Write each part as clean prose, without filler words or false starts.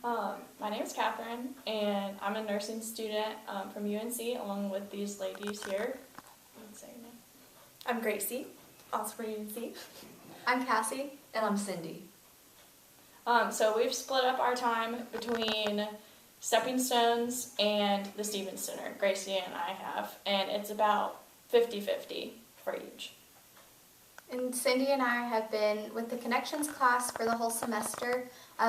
My name is Catherine, and I'm a nursing student from UNC, along with these ladies here. Say your name. I'm Gracie, also from UNC. I'm Cassie. And I'm Cindy. So we've split up our time between Stepping Stones and the Stevens Center, Gracie and I have, and it's about 50-50 for each. And Cindy and I have been with the Connections class for the whole semester.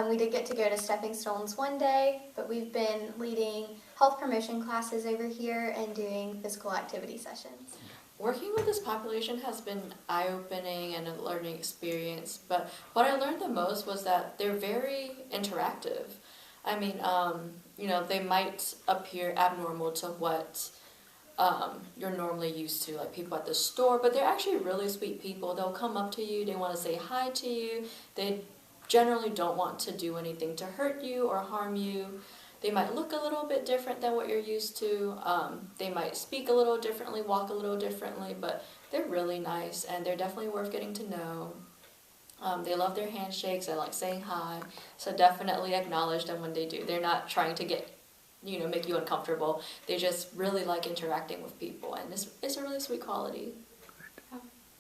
We did get to go to Stepping Stones one day, but we've been leading health promotion classes over here and doing physical activity sessions. Working with this population has been eye-opening and a learning experience, but what I learned the most was that they're very interactive. I mean, they might appear abnormal to what you're normally used to, like people at the store, but they're actually really sweet people. They'll come up to you, they want to say hi to you, they generally don't want to do anything to hurt you or harm you. They might look a little bit different than what you're used to. They might speak a little differently, walk a little differently, but they're really nice and they're definitely worth getting to know. They love their handshakes, they like saying hi, so definitely acknowledge them when they do. They're not trying to make you uncomfortable. They just really like interacting with people, and it's a really sweet quality.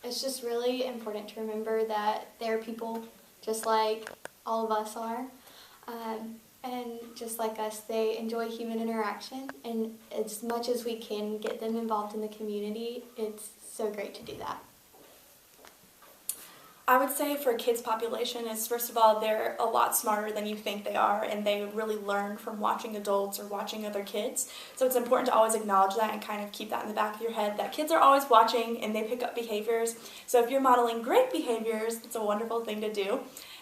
It's just really important to remember that they're people just like all of us are. And just like us, they enjoy human interaction, and as much as we can get them involved in the community, it's so great to do that. I would say for a kids population is, first of all, they're a lot smarter than you think they are, and they really learn from watching adults or watching other kids. So it's important to always acknowledge that and kind of keep that in the back of your head, that kids are always watching and they pick up behaviors. So if you're modeling great behaviors, it's a wonderful thing to do.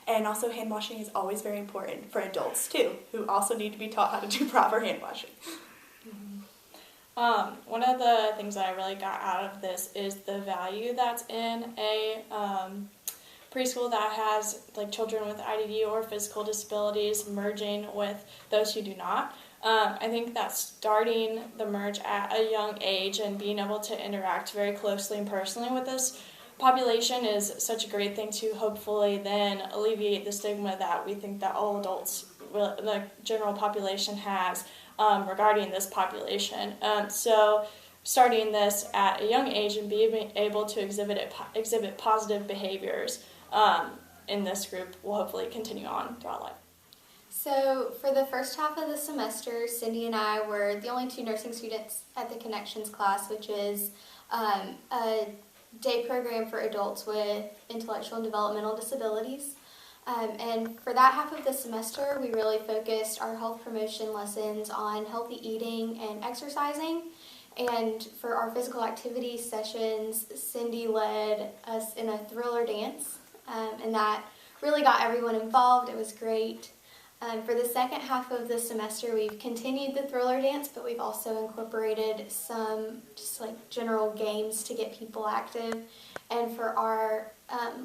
And also hand washing is always very important for adults too, who also need to be taught how to do proper hand washing. One of the things that I really got out of this is the value that's in a preschool that has like children with IDD or physical disabilities merging with those who do not. I think that starting the merge at a young age and being able to interact very closely and personally with this population is such a great thing to hopefully then alleviate the stigma that we think that all adults, the general population has regarding this population. So starting this at a young age and being able to exhibit positive behaviors in this group will hopefully continue on throughout life. So for the first half of the semester, Cindy and I were the only two nursing students at the Connections class, which is a day program for adults with intellectual and developmental disabilities. And for that half of the semester, we really focused our health promotion lessons on healthy eating and exercising. And for our physical activity sessions, Cindy led us in a thriller dance, and that really got everyone involved. It was great. For the second half of the semester, we've continued the thriller dance, but we've also incorporated some just like general games to get people active. And for our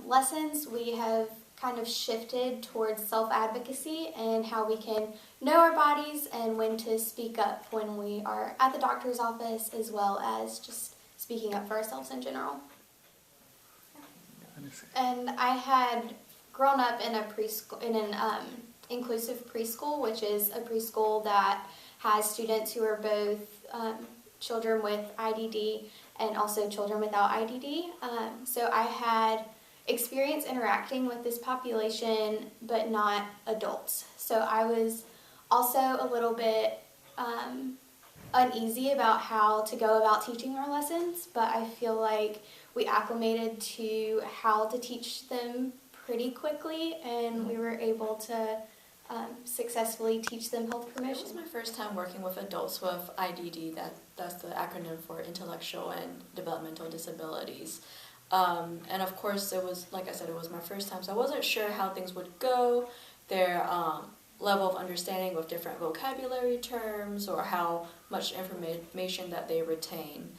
lessons, we have kind of shifted towards self-advocacy and how we can know our bodies and when to speak up when we are at the doctor's office, as well as just speaking up for ourselves in general. And I had grown up in a preschool, in an inclusive preschool, which is a preschool that has students who are both children with IDD and also children without IDD. So I had experience interacting with this population, but not adults. So I was also a little bit uneasy about how to go about teaching our lessons, but I feel like we acclimated to how to teach them pretty quickly, and we were able to successfully teach them health promotion. It was my first time working with adults with IDD, that's the acronym for intellectual and developmental disabilities. And of course, it was, like I said, it was my first time, so I wasn't sure how things would go, their level of understanding with different vocabulary terms or how much information that they retain.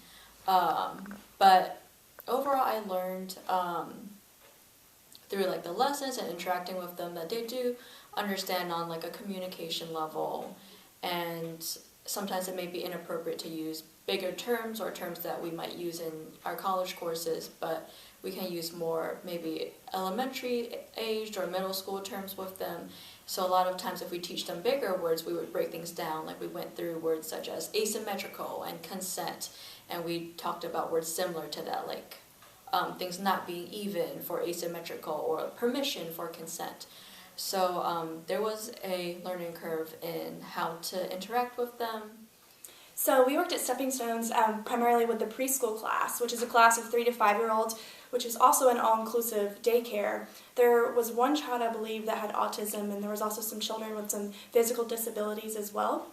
But overall, I learned through like the lessons and interacting with them that they do understand on like a communication level, and sometimes it may be inappropriate to use bigger terms or terms that we might use in our college courses, but we can use more maybe elementary aged or middle school terms with them. So a lot of times if we teach them bigger words, we would break things down. Like we went through words such as asymmetrical and consent, and we talked about words similar to that, like things not being even for asymmetrical or permission for consent. So there was a learning curve in how to interact with them. So we worked at Stepping Stones primarily with the preschool class, which is a class of 3 to 5-year-olds, which is also an all-inclusive daycare. There was one child, I believe, that had autism, and there was also some children with some physical disabilities as well.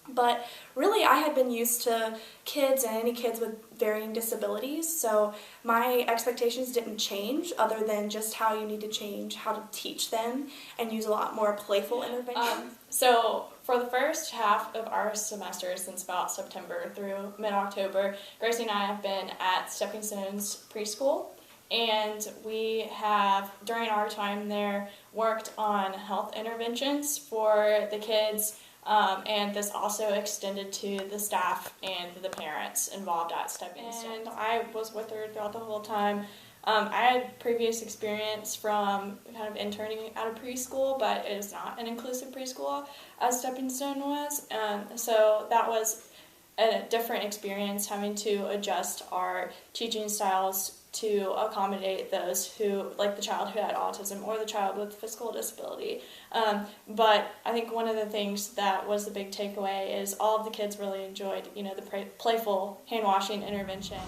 But really, I had been used to kids and any kids with varying disabilities, so my expectations didn't change other than just how you need to change how to teach them and use a lot more playful intervention. So for the first half of our semester, since about September through mid-October, Gracie and I have been at Stepping Stones preschool, and we have, during our time there, worked on health interventions for the kids. And this also extended to the staff and the parents involved at Stepping Stones. And I was with her throughout the whole time. I had previous experience from kind of interning at a preschool, but it is not an inclusive preschool as Stepping Stone was. So that was a different experience, having to adjust our teaching styles to accommodate those who, like the child who had autism or the child with physical disability. But I think one of the things that was the big takeaway is all of the kids really enjoyed, the playful hand washing intervention.